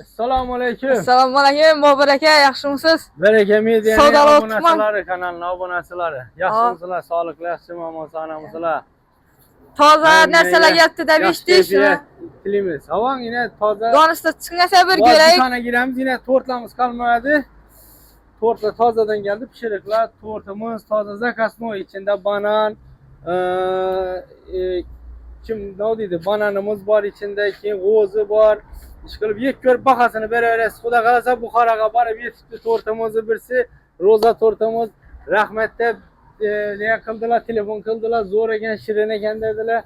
Assalomu alaykum. Assalomu alaykum, Bobur aka, yaxshimisiz? Baraka medianing Savdolar obunachilari, kanalning obunachilari. Yaxshimisizlar, sog'liqli, yaxshimi, omon-salomatmisizlar? Toza narsalar yaptı deb eshitdik. Tilimiz. Havang yine toza. Donishda chiqmasa bir Bir ko'raylik. tane giremiz, yine tortlarımız kalmadı. Tortlar tozadan geldi, pişirikler. Tortumuz toza zakasmo içinde banan, kim ne dedi? Bananımız var içinde, kozu var. İşkılıp yek görüp bakasını beraber Xuda kalasa Bukharaga barıp yetişti tortumuzu birisi roza tortumuz rahmette ne kıldılar, telefon kıldılar, zor eken şirin eken dediler.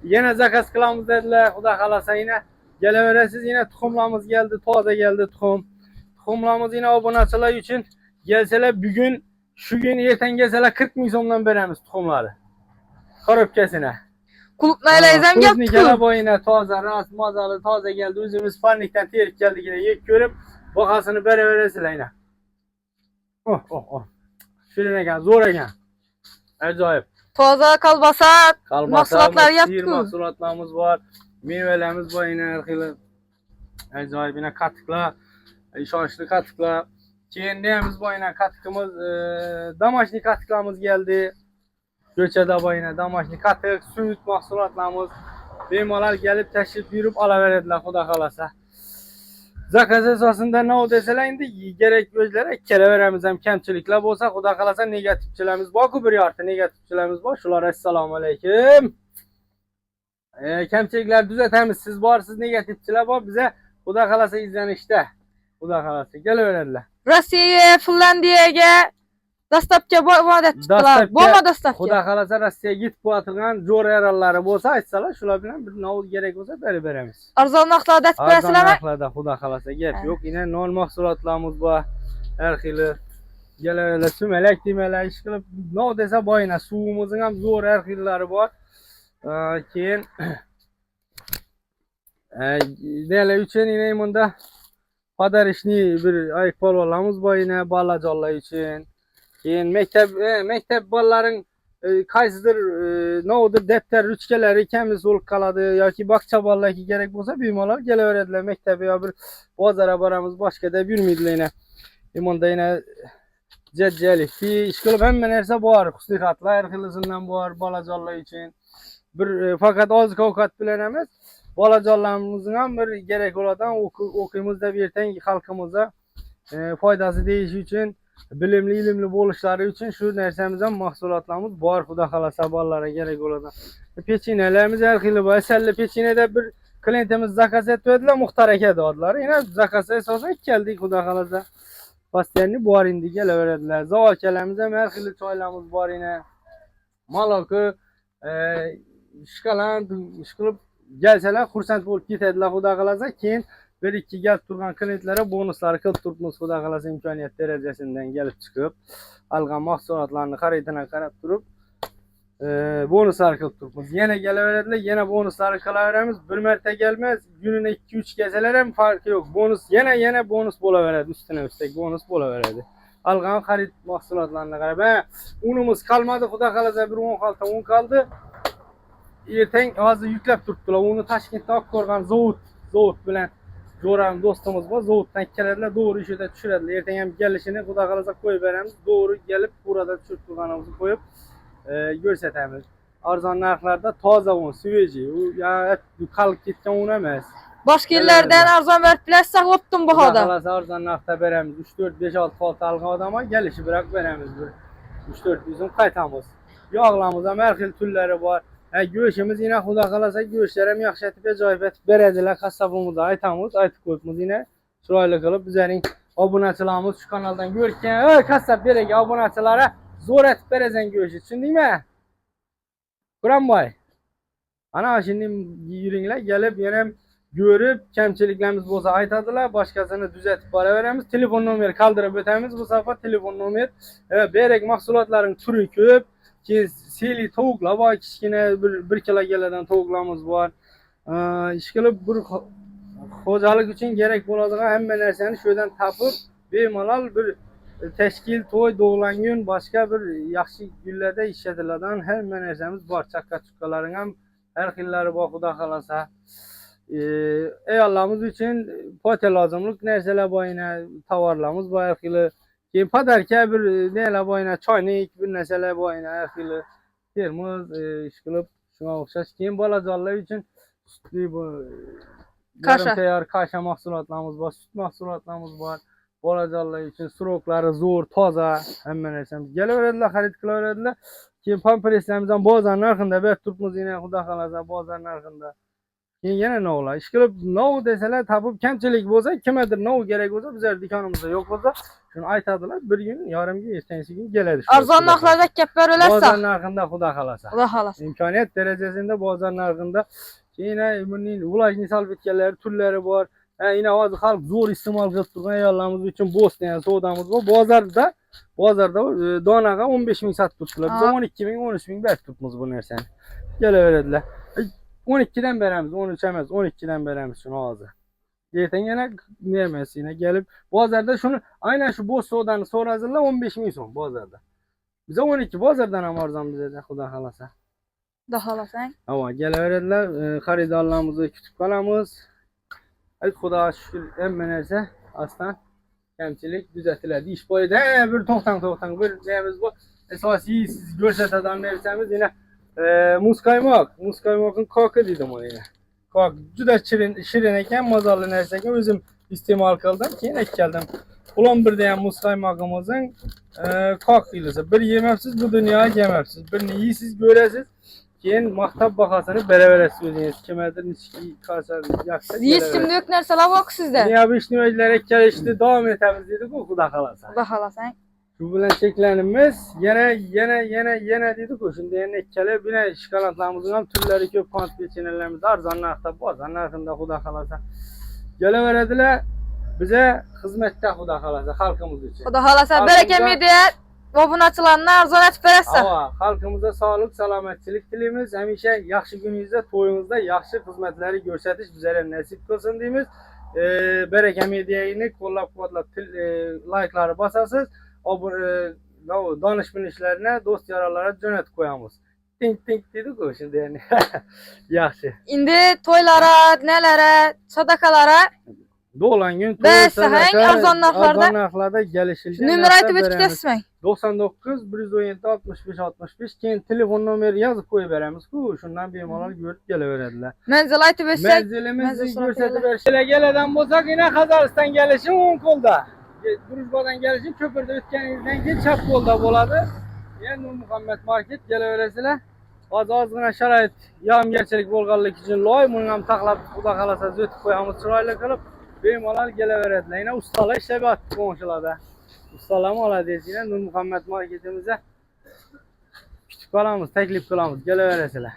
Yine zakas kılamız dediler. Xuda kalasa yine geleveresiz, yine tuxumlarımız geldi, toza geldi tuxum. Tuxumlarımız yine obunaçılar için gelseler bugün şu gün erten gelseler 40 bin somdan veremiz tuxumları. Korupkesine. Kuluplaylayzam yaptı. yaptı. Boyuna toza, rast, mazalı, toza geldi. Üzümüz panikten terik geldi yine. Yek görüp bakasını beraberesiyle yine. Oh. Şuraya gel, zor eken. Acayip. Toza kalbasa, mahsulatlar Sihir yaptı. mahsulatlarımız var. Meyvelerimiz var yine. Acayip yine katıklar. İşançlı katıklar. Keyin neyimiz var yine katıkımız. Damaşlı katıklarımız geldi. Göçede bayına damaşlı katık, süt mahsulatlarımız beymalar gelip teşrif buyurup alaverediler Xuda kalasa. Zakaz esasında ne o deseler indi gerek gözlere keleveremiz hem kemçilikler olsa Xuda kalasa negatifçilerimiz var ku bir artı negatifçilerimiz var. Şulara esselamu aleyküm. Kemçilikler düzeltemiz siz var siz negatifçiler var bize Xuda kalasa izlenişte. Xuda kalasa geleverediler. Rossiya, Finlandiyaga dastlabki va'da tutdilar. Bo'lma dastlabki. Xudo xolasa Rossiyaga yetib bo'layotgan jo'r yarallari bo'lsa aytsalar, shular bilan bir navl kerak bo'lsa berib beramiz. Arzon narxlarda aytib Arzon berasizlarmi? narxlarda Xudo xolasa gap yo'q. Yine non mahsulotlarimiz bor. Har xili gelaverlar, sumalak demalar, ish qilib, nov desa boyina suvimizning ham zo'r har xillari bor. Keyin nelar uchun yine bunda padarishni bir ayiq polvonlarimiz bor yine bolajonlar uchun. Keyin mektep bolaların qaysidir nodir daftar ruchkalari kamiz bo'lib qoladi yoki bog'cha bolalarga kerak bo'lsa bemalol kelaveradilar maktabga yo bir bozorga boramiz boshqada yurmaydilar yine. Bunda yine jajjalik ish qilib hamma narsa bor, husnixatlar har xilisidan bor bolajonlar uchun. Bir faqat oziq ovqat bilan emas, bolajonlarimizning ham bir kerak bo'ladigan o'qiymiz deb ertaga xalqimizga foydasi tegishi uchun bilimli ilimli bo'lishlari uchun shu narsamiz ham mahsulotlarimiz bor Xudo xolasa bolalarga kerak bo'ladi. Pechinelerimiz har xil bor. Asalli pechineda bir klientimiz zakaz etdilar, Muxtar aka dedilar. Yine zakaz asosan keldik Xudo xolasa. Pasterni bor endi kelaveradilar. Zavokalarimiz ham har xil choylarimiz bor yine. Maloko, shkolant, ishqilib gelseler xursand bo'lib ketadilar Xudo xolasa. Keyin bir ikki gelip turgan klientlere bonusları qilib turibmiz Xudo xolasa imkoniyat darajasidan gelip chiqib algan mahsulotlarni xaridini qarab turib bonuslar qilib turibmiz. Yana kelaveradilar, yana bonuslar qilaveramiz. Bir marta gelmez, gününe 2-3 kelsalar ham farqi yo'q. Bonus yana bonus bo'laveradi, üstüne üstek bonus bo'laveradi. Algan xarid mahsulotlarini qarab, unimiz qolmadi Xudo xolasa bir 10 xalta un qoldi. Ertang hozir yuklab turibdilar. Uni Toshkentda olib ko'rgan zavod bilan Jo'ram do'stimiz bor, zavoddan keladilar, doğru ishida tushiradilar. Ertaga ham kelishini Xudo xolasa qo'yib beramiz. Doğru gelip burada tushirib turganimizni qo'yib ko'rsatamiz. Arzon narxlarda toza un, sveji, u qalib ketgan un emas. Boshqa yerlardan arzon berib bilasizlar, o'tdim bu Xudo hoda. xolasa arzon narxda beramiz. 3-4-5-6 xolta algan odamga kelishi biroq beramiz. 3-4 yuzum qaytamiz. Yog'larimiz ham har xil turlari bor. Go'shtimiz yine Xudo xolasa go'shtlar ham yaxshi etib ajoyib etib beradilar. Qassobimizga aytamiz, aytib qo'yibmiz yine. Chiroyli qilib bizning obunachilarimiz shu kanaldan ko'rgan, qassob berega obunachilari zo'r etib berasan go'sht, tushundingmi? Quranboy. Ana şimdi yuringlar, gelip yana görüp kamchiliklarimiz bo'lsa aytadilar, boshqasini tuzatib boraveramiz. Telefon nomeri qoldirib o'tamiz. Bu safar telefon nomer. Berek mahsulotlaring turi ko'p. Keyin seli tovuqlar bor, kichkina 1 kilogalardan tovuqlarimiz bor. Ishqilib bir xo'jalik uchun kerak bo'ladigan hamma narsani shu yerdan topib, bemalol bir tashkil, to'y, doğulan boshqa bir yaxshi kunlarda ishlatiladigan hamma narsamiz bor. Chaqqa-chuqqalaring ham har xillari bor Xudo xolasa. Ayollarimiz uchun pote lazımlık nerseler boyuna tovarlarımız var xili. Keyin padarka bir nelar boyuna choynik bir narsalar boyuna xili. Termos ish qilib shunga o'xshash. Keyin bolajonlar uchun sutli bu Kaşa. yarım tayyor kaşa mahsulotlarimiz bor, sut mahsulotlarimiz bor. Bolajonlar uchun suroklari zo'r, toza, hamma narsamiz. Kelaveradilar, xarid qilaveradilar. Keyin pamperslarimiz ham bozor narxida berib turibmiz, yana xudo xolasa bozor narxida. Keyin yana novlar. Ish qilib nov desalar, topib kamchilik bo'lsa, kimdir nov kerak bo'lsa, bizlar do'konimizda yo'q bo'lsa, shuni aytadilar. Bir kun, yarim kun, ertasi kun keladi. Arzon narxlarda gap berilsa. Bozor narxida xudo xolasa. Xudo xolasa. İmkoniyat derecesinde bozor narxında. Yine bunun ulajni salfetkalar turlari bor. Yine hozir xalq zo'r iste'mol qilib turgan ayollarimiz uchun Boston yani sodamiz bor. Bozorda donaga 15 ming sotib turibdilar. Biz 12 ming, 13 ming berib turibmiz bu narsani. Kelaveradilar. 12 dan beramiz, 13 emas, 12 dan beramiz shuni hozir. Ertaga yana ne emas, yine gelip bozorda şunu aynen şu boz sodani so'rasizlar 15 ming so'm bozorda. Bize 12 bozordan ham arzon bizda xudo xolasa. Xudo xolasang. Ama kelaveradilar, xaridorlarimizni kutib qolamiz. Ay xudoga shukr, hamma narsa aslan kamchilik tuzatiladi. Ish boyida bir to'xtang bir neyimiz bor. Asosiy siz ko'rsatadigan narsamiz yana muz qaymoq. Muz qaymoqning koki dedim ona yana. Kok juda shirin ekan, mazali narsa ekan. O'zim iste'mol qildim, keyin keldim. Ulan birda ham muz qaymog'imizning kok qilsa, bir yemabsiz bu dunyoga yemabsiz. Birini yeysiz, ko'rasiz. Keyin maqtab bahosini beraverasiz o'zingiz. Kimdir nichki qarsan yaxshi. Yetishimda yo'q narsalar bor sizda. Ya bu ishni o'zlari kelishdi, davom etamiz dedi-ku, xudo xolasa. Xudo xolasang. Shu bilan cheklanimiz, yana dedi-ku, shunda yana ikkala bina shokoladlarimizning ham turlari ko'p, qont pechenelarimiz arzon narxda, bozor narxida xudo xolasa. Kelaveradilar. Bize hizmetde xudo xolasa xalqimiz uchun. Xudo xolasa baraka media obunachilarni arzon etib berasiz. Ava, xalqimizga sog'lik, salomatchilik tilaymiz. Hamisha yaxshi kuningizda, to'yingizda yaxshi xizmatlarni ko'rsatish bizlarga nasib qilsin deymiz. Baraka mediani qo'llab-quvvatlab like'larni bosasiz. Donish-bilishlarni do'st yaroqlarga jo'natib qo'yamiz. Tink dedi-ku shunda yani. Yaxshi. Endi to'ylara, nelara, sadaqalara Do'lan gün arzon narxlarda kelishilgan. Nomer aytib o'tib ketsin. 99 117 65 65 keyin telefon nomeri yazıp koyup veremiz-ku, shundan bemalol ko'rib kelaveradilar. Manzil aytib o'tsak, Manzilimizni ko'rsatib berishlar. Keladan bo'lsak, yana Qozog'iston kelishi o'ng qo'lda. Drujbadan kelishi ko'pirda o'tganingizdan keyin chap qo'lda bo'ladi. Endi Muhammad Market kelaverasizlar. Ozgina sharoit yog'ingarchilik bo'lganligi uchun loy buni ham taqlab xudo xolasa o'tib qo'yamiz chiroyli qilib. Bemalol kelaveradilar. Yana ustalar ishlab yotibdi qo'shnilarda. Ustalar molades, yana Nur Muhammad marketimizda kutib qolamiz, taklif qilamiz, kelaverasizlar.